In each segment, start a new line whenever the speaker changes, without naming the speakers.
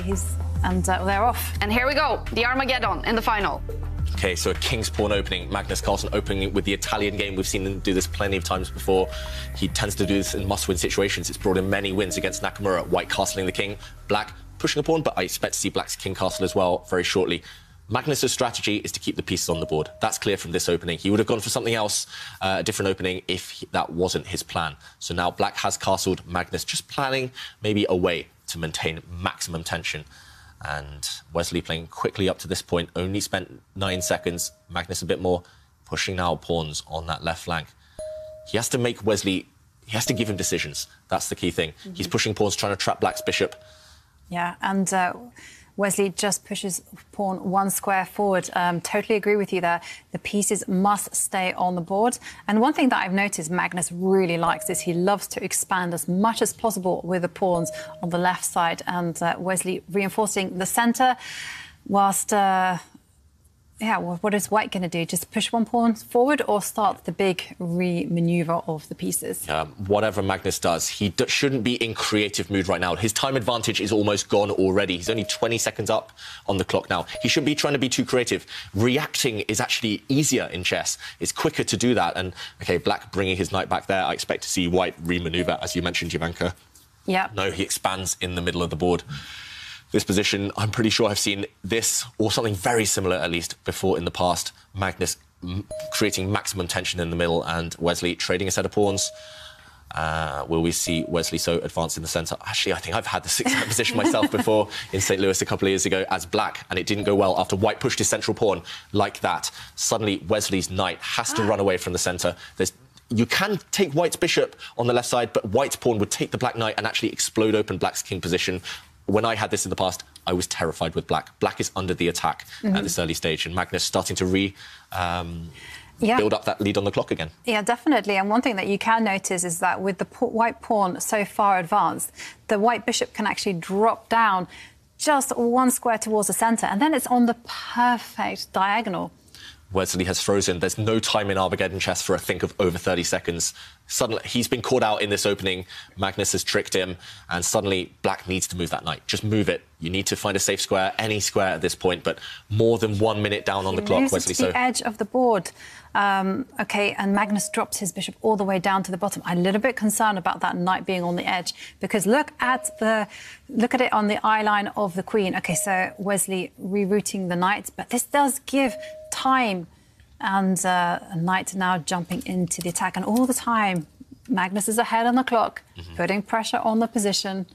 They're off.
And here we go, the Armageddon in the final.
Okay, so a king's pawn opening. Magnus Carlsen opening with the Italian game. We've seen him do this plenty of times before. He tends to do this in must-win situations. It's brought in many wins against Nakamura. White castling the king, black pushing the pawn, but I expect to see black's king castle as well very shortly. Magnus's strategy is to keep the pieces on the board. That's clear from this opening. He would have gone for something else, a different opening, if that wasn't his plan. So now black has castled. Magnus just planning maybe a way to maintain maximum tension. And Wesley playing quickly up to this point, only spent 9 seconds. Magnus a bit more, pushing now pawns on that left flank. He has to make Wesley, he has to give him decisions. That's the key thing. He's pushing pawns, trying to trap black's bishop.
Yeah, and Wesley just pushes pawn 1 square forward. Totally agree with you there. The pieces must stay on the board. And one thing that I've noticed Magnus really likes is he loves to expand as much as possible with the pawns on the left side. And Wesley reinforcing the centre whilst... yeah, well, what is white going to do? Just push 1 pawn forward or start the big re-manoeuvre of the pieces?
Whatever Magnus does, he shouldn't be in creative mood right now. His time advantage is almost gone already. He's only 20 seconds up on the clock now. He shouldn't be trying to be too creative. Reacting is actually easier in chess. It's quicker to do that. And, OK, black bringing his knight back there. I expect to see white re-manoeuvre, as you mentioned, Jovanka.
Yeah.
No, he expands in the middle of the board. This position, I'm pretty sure I've seen this or something very similar, at least, before in the past. Magnus creating maximum tension in the middle and Wesley trading a set of pawns. Will we see Wesley so advanced in the centre? Actually, I think I've had the 6th position myself before in St. Louis a couple of years ago as black, and it didn't go well after white pushed his central pawn like that. Suddenly, Wesley's knight has to run away from the centre. You can take white's bishop on the left side, but white's pawn would take the black knight and actually explode open black's king position. When I had this in the past, I was terrified with black. Black is under the attack at this early stage, and Magnus starting to build up that lead on the clock again.
Yeah, definitely. And one thing that you can notice is that with the white pawn so far advanced, the white bishop can actually drop down just 1 square towards the centre, and then it's on the perfect diagonal.
Wesley has frozen. There's no time in Armageddon chess for a think of over 30 seconds. Suddenly, he's been caught out in this opening. Magnus has tricked him, and suddenly black needs to move that knight. Just move it. You need to find a safe square, any square at this point, but more than 1 minute down on the clock, Wesley.
To the edge of the board. OK, and Magnus drops his bishop all the way down to the bottom. I'm a little bit concerned about that knight being on the edge, because look at it on the eye line of the queen. OK, so Wesley rerouting the knight, but this does give time, and a knight now jumping into the attack, and all the time Magnus is ahead on the clock, putting pressure on the position.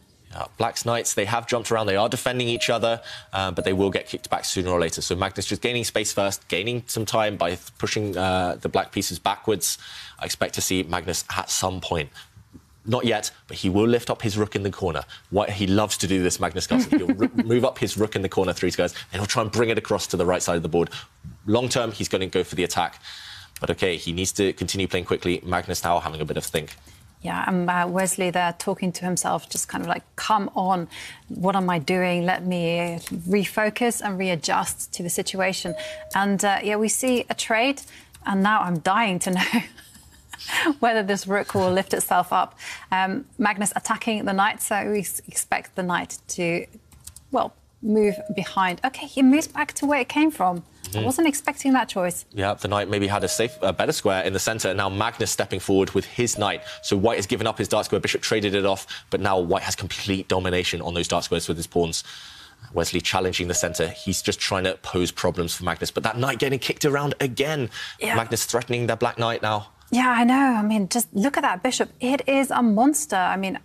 Black's knights, they have jumped around, they are defending each other, but they will get kicked back sooner or later. So Magnus just gaining space first, gaining some time by pushing the black pieces backwards. I expect to see Magnus at some point. Not yet, but he will lift up his rook in the corner. He loves to do this, Magnus Carlsen. He'll move up his rook in the corner 3 squares, and he'll try and bring it across to the right side of the board. Long term, he's going to go for the attack. But OK, he needs to continue playing quickly. Magnus now having a bit of a think.
Yeah, and Wesley there talking to himself, just kind of like, come on, what am I doing? Let me refocus and readjust to the situation. And, yeah, we see a trade, and now I'm dying to know whether this rook will lift itself up. Magnus attacking the knight, so we expect the knight to, well, move behind. OK, he moves back to where it came from. I wasn't expecting that choice. Yeah,
the knight maybe had a better square in the centre. Now Magnus stepping forward with his knight. So white has given up his dark square, bishop traded it off, but now white has complete domination on those dark squares with his pawns. Wesley challenging the centre. He's just trying to pose problems for Magnus, but that knight getting kicked around again. Yeah. Magnus threatening the black knight now.
Yeah, I know. I mean, just look at that bishop. It is a monster. I mean,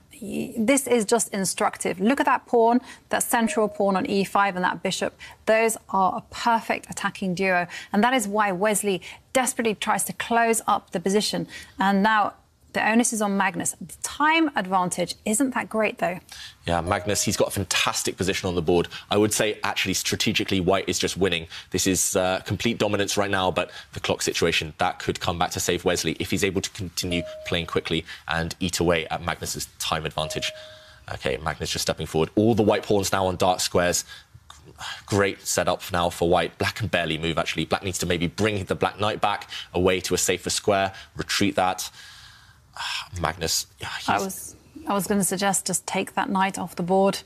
this is just instructive. Look at that pawn, that central pawn on e5 and that bishop. Those are a perfect attacking duo. And that is why Wesley desperately tries to close up the position. And now the onus is on Magnus. The time advantage isn't that great, though.
Yeah, Magnus, he's got a fantastic position on the board. I would say, actually, strategically, white is just winning. This is complete dominance right now, but the clock situation, that could come back to save Wesley if he's able to continue playing quickly and eat away at Magnus's time advantage. OK, Magnus just stepping forward. All the white pawns now on dark squares. Great setup now for white. Black can barely move, actually. Black needs to maybe bring the black knight back away to a safer square, retreat that. Magnus,
I was going to suggest just take that knight off the board.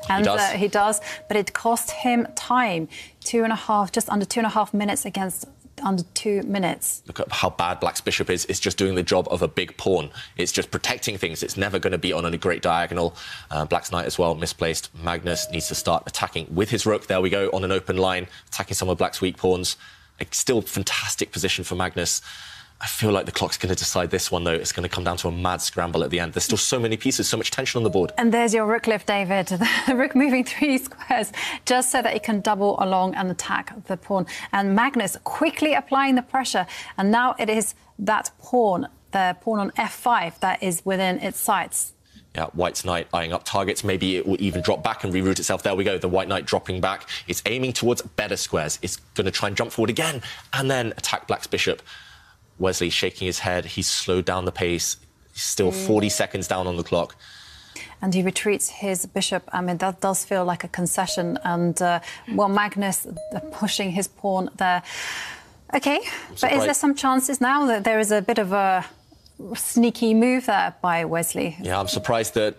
And he does, but it cost him time. Just under 2.5 minutes against under 2 minutes.
Look at how bad Black's bishop is. It's just doing the job of a big pawn. It's just protecting things. It's never going to be on a great diagonal. Black's knight as well, misplaced. Magnus needs to start attacking with his rook. There we go, on an open line, attacking some of Black's weak pawns. Still fantastic position for Magnus. I feel like the clock's going to decide this one, though. It's going to come down to a mad scramble at the end. There's still so many pieces, so much tension on the board.
And there's your rook lift, David. The rook moving 3 squares just so that it can double along and attack the pawn. And Magnus quickly applying the pressure. And now it is that pawn, the pawn on f5, that is within its sights.
Yeah, White's knight eyeing up targets. Maybe it will even drop back and reroute itself. There we go. The White knight dropping back. It's aiming towards better squares. It's going to try and jump forward again and then attack Black's bishop. Wesley shaking his head. He's slowed down the pace. He's still 40 seconds down on the clock.
And he retreats his bishop. I mean, that does feel like a concession. And, well, Magnus pushing his pawn there. OK, but is there some chances now that there is a bit of a sneaky move there by Wesley?
Yeah, I'm surprised that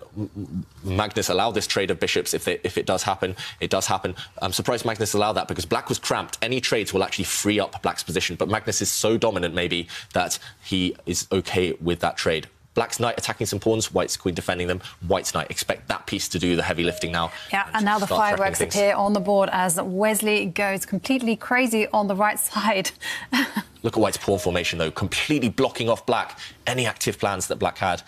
Magnus allowed this trade of bishops. If it does happen, it does happen. I'm surprised Magnus allowed that because Black was cramped. Any trades will actually free up Black's position, but Magnus is so dominant, maybe, that he is OK with that trade. Black's knight attacking some pawns, White's queen defending them. White's knight, expect that piece to do the heavy lifting now.
Yeah, and now the fireworks appear on the board as Wesley goes completely crazy on the right side.
Look at White's pawn formation, though, completely blocking off Black. Any active plans that Black had.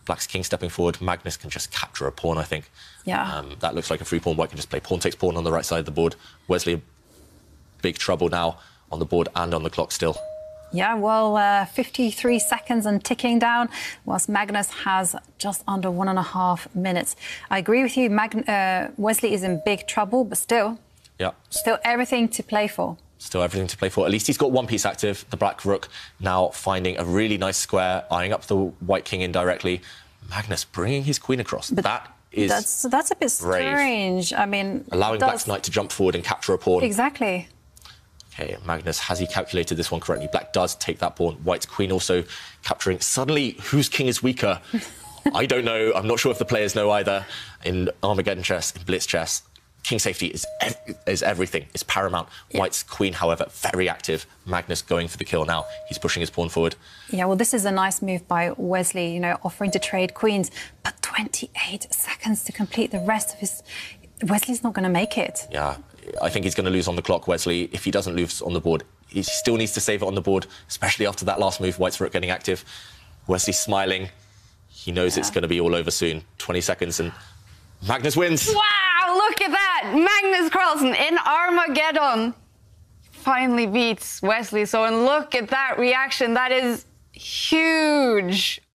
Black's king stepping forward. Magnus can just capture a pawn, I think.
Yeah.
That looks like a free pawn. White can just play pawn takes pawn on the right side of the board. Wesley, big trouble now on the board and on the clock still.
Yeah, well, 53 seconds and ticking down, whilst Magnus has just under 1.5 minutes. I agree with you. Wesley is in big trouble, but still everything to play for.
Still everything to play for. At least he's got one piece active. The Black rook now finding a really nice square, eyeing up the White king indirectly. Magnus bringing his queen across.
But that's a bit strange. I mean,
allowing Black's knight to jump forward and capture a pawn.
Exactly.
Okay, Magnus, has he calculated this one correctly? Black does take that pawn. White's queen also capturing. Suddenly, whose king is weaker? I don't know. I'm not sure if the players know either. In Armageddon chess, in Blitz chess, king safety is everything. It's paramount. Yeah. White's queen, however, very active. Magnus going for the kill now. He's pushing his pawn forward. Yeah,
well, this is a nice move by Wesley, you know, offering to trade queens. But 28 seconds to complete the rest of his... Wesley's not going to make it.
Yeah, I think he's going to lose on the clock, Wesley. If he doesn't lose on the board, he still needs to save it on the board, especially after that last move, White's rook getting active. Wesley's smiling. He knows it's going to be all over soon. 20 seconds and Magnus wins.
Wow, look at that. Magnus Carlsen in Armageddon finally beats Wesley. So, and look at that reaction. That is huge.